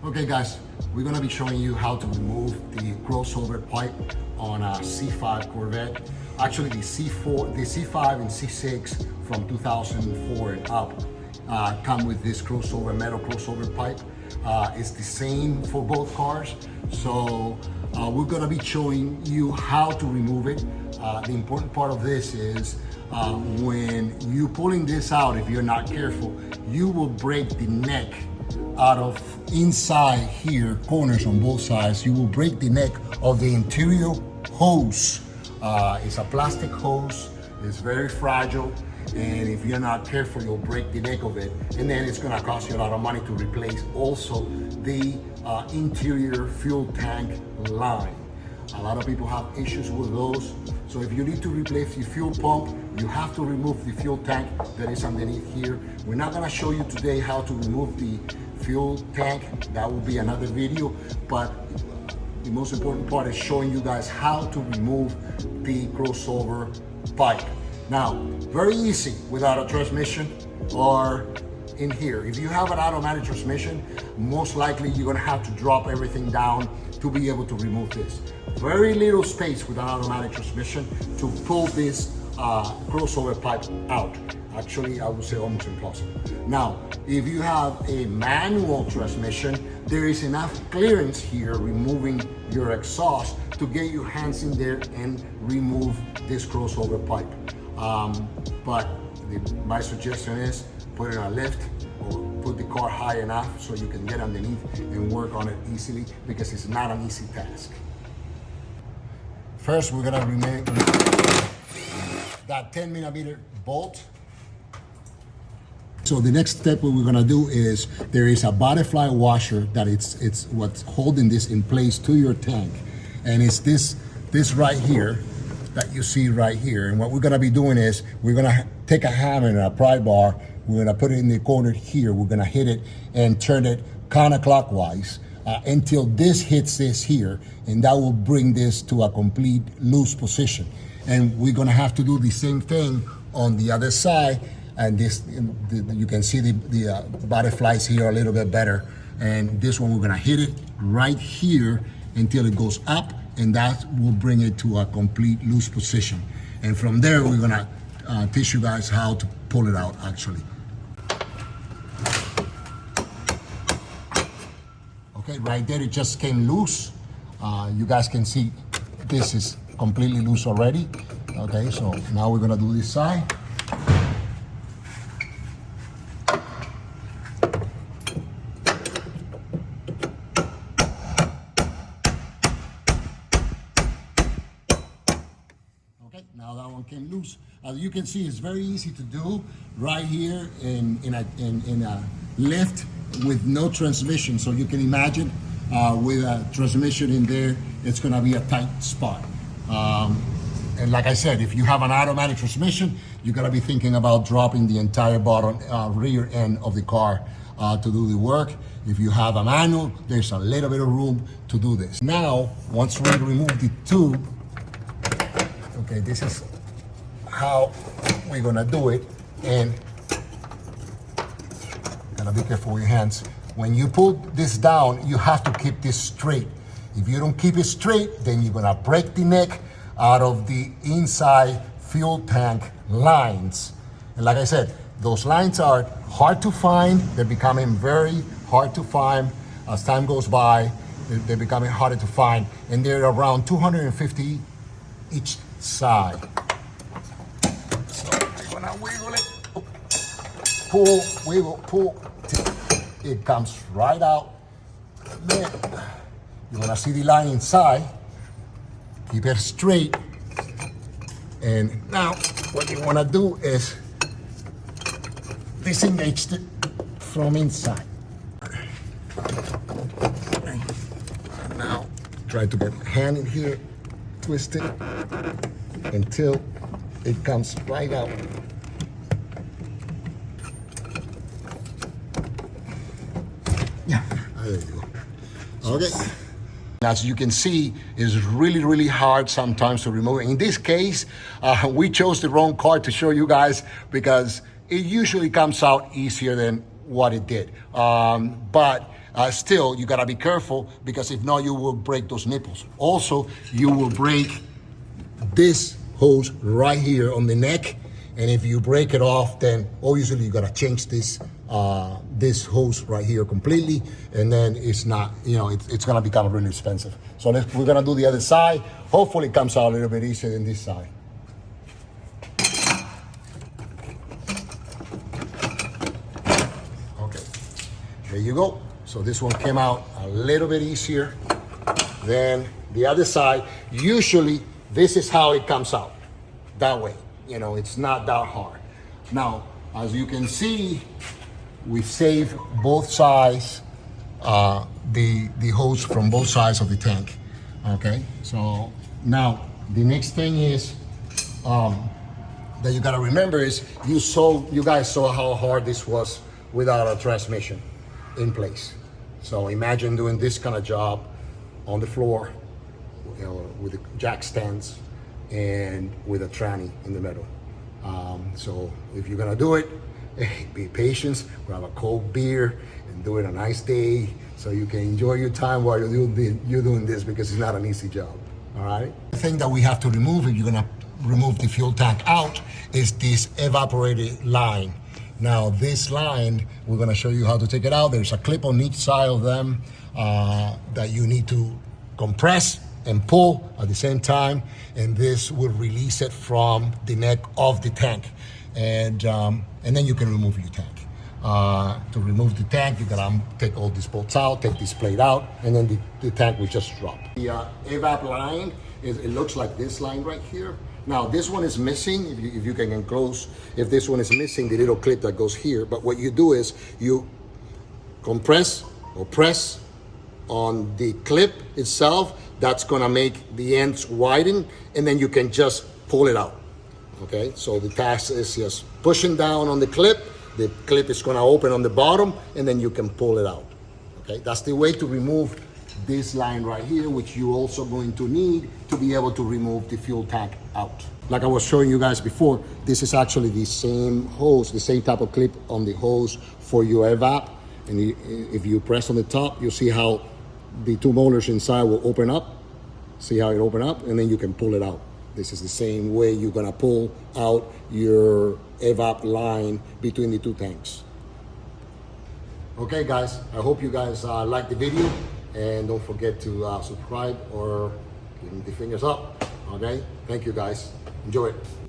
Okay guys, we're gonna be showing you how to remove the crossover pipe on a C5 Corvette. Actually the C5 and C6 from 2004 and up come with this metal crossover pipe. It's the same for both cars. So we're gonna be showing you how to remove it. The important part of this is when you pulling this out, if you're not careful, you will break the neck out of inside here, corners on both sides. You will break the neck of the interior hose. It's a plastic hose, it's very fragile, and if you're not careful, you'll break the neck of it, and then it's gonna cost you a lot of money to replace also the interior fuel tank line. A lot of people have issues with those. So if you need to replace the fuel pump, you have to remove the fuel tank that is underneath here. We're not gonna show you today how to remove the fuel tank. That will be another video, but the most important part is showing you guys how to remove the crossover pipe. Now, very easy without a transmission or in here. If you have an automatic transmission, most likely you're gonna have to drop everything down to be able to remove this. Very little space with an automatic transmission to pull this crossover pipe out. Actually, I would say almost impossible. Now, if you have a manual transmission, there is enough clearance here removing your exhaust to get your hands in there and remove this crossover pipe. But my suggestion is put it on a lift or put the car high enough so you can get underneath and work on it easily, because it's not an easy task. First, we're gonna remove that 10mm bolt. So the next step what we're gonna do is, there is a butterfly washer that it's what's holding this in place to your tank. And it's this right here that you see right here. And what we're gonna be doing is, we're gonna take a hammer and a pry bar, we're gonna put it in the corner here, we're gonna hit it and turn it counterclockwise until this hits this here, and that will bring this to a complete loose position. And we're gonna have to do the same thing on the other side. And this, you can see the butterflies here a little bit better. And this one, we're gonna hit it right here until it goes up, and that will bring it to a complete loose position. And from there, we're gonna teach you guys how to pull it out actually. Okay, right there, it just came loose. You guys can see this is completely loose already. Okay, so now we're gonna do this side. Now that one came loose. As you can see, it's very easy to do right here in a lift with no transmission. So you can imagine with a transmission in there, it's gonna be a tight spot. And like I said, if you have an automatic transmission, you gotta be thinking about dropping the entire bottom rear end of the car to do the work. If you have a manual, there's a little bit of room to do this. Now, once we remove the tube, okay, this is how we're gonna do it. And gotta be careful with your hands. When you pull this down, you have to keep this straight. If you don't keep it straight, then you're gonna break the neck out of the inside fuel tank lines. And like I said, those lines are hard to find. They're becoming very hard to find. As time goes by, they're becoming harder to find. And they're around 250 each side. So we're gonna wiggle it, pull, wiggle, pull, it comes right out. Then you're gonna see the line inside. Keep it straight. And now what you wanna do is disengage it from inside. And now try to get my hand in here, twist it until it comes right out. Yeah, there you go. Okay. As you can see, it's really hard sometimes to remove it. In this case, we chose the wrong car to show you guys, because it usually comes out easier than what it did. But still, you gotta be careful because if not, you will break those nipples. Also, you will break this hose right here on the neck. And if you break it off, then obviously you gotta change this this hose right here completely, and then it's not, you know, it's gonna become really expensive. So we're gonna do the other side. Hopefully it comes out a little bit easier than this side. Okay, there you go. So this one came out a little bit easier than the other side. Usually this is how it comes out, that way. You know, it's not that hard. Now, as you can see, we save both sides, the hose from both sides of the tank. Okay, so now the next thing is that you gotta remember is you guys saw how hard this was without a transmission in place. So imagine doing this kind of job on the floor, you know, with the jack stands and with a tranny in the middle. So if you're gonna do it, be patient, grab a cold beer and do it a nice day so you can enjoy your time while you're doing this, because it's not an easy job, all right? The thing that we have to remove if you're gonna remove the fuel tank out is this evaporated line. Now this line, we're gonna show you how to take it out. There's a clip on each side of them that you need to compress and pull at the same time, and this will release it from the neck of the tank, and then you can remove your tank. To remove the tank, you gotta take all these bolts out, take this plate out, and then the tank will just drop. The Evap line it looks like this line right here. Now this one is missing. If you can get close, if this one is missing, the little clip that goes here. But what you do is you compress or press on the clip itself. That's gonna make the ends widen, and then you can just pull it out. Okay, so the task is just pushing down on the clip is gonna open on the bottom, and then you can pull it out. Okay, that's the way to remove this line right here, which you're also going to need to be able to remove the fuel tank out. Like I was showing you guys before, this is actually the same hose, the same type of clip on the hose for your Evap. And if you press on the top, you'll see how the two molars inside will open up. See how it open up, and then you can pull it out. This is the same way you're gonna pull out your Evap line between the two tanks. Okay guys, I hope you guys liked the video, and don't forget to subscribe or give me the fingers up. Okay, thank you guys, enjoy it.